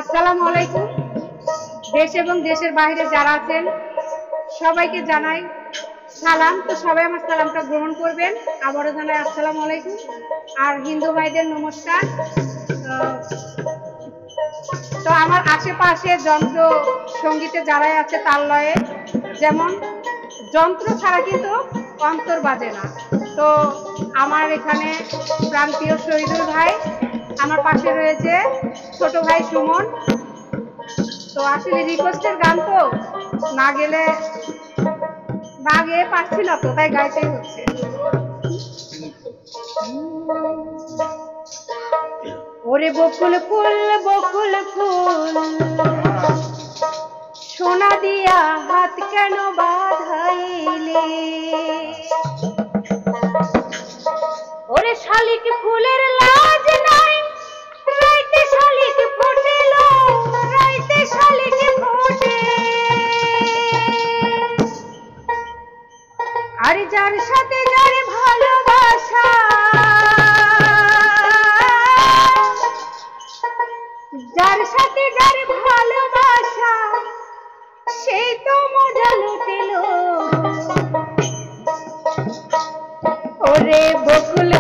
আসসালামু আলাইকুম। দেশ এবং দেশের বাইরে যারা আছেন সবাইকে জানাই সালাম। তো সবাই আমার সালামটা গ্রহণ করবেন। আবারও জানাই আসসালামু আলাইকুম। আর হিন্দু ভাইদের নমস্কার। তো আমার আশেপাশে যন্ত্র সঙ্গীতে যারাই আছে তাল লয়ে, যেমন যন্ত্র ছাড়া কিন্তু অন্তর বাজে না। তো আমার এখানে প্রান্তীয় শহীদুল ভাই, আমার পাশে রয়েছে ছোট ভাই সুমন। তো আসলে রিকোয়েস্টের গান তো না গেয়ে পারছি না, তো তাই গাইতেই হচ্ছে। ওরে বকুল ফুল বকুল ফুল, সোনা দিয়া হাত কেন বাঁধাইলে? ওরে শালিক ফুলের লাজ নাই, রাইতে শালিক ফোটেল, রাইতে শালিক ফোটে। আর যার সাথে যার ভালোবাসা, যার সাথে যার ভালোবাসা, সেই তো মজা লুটেল। ওরে বকুল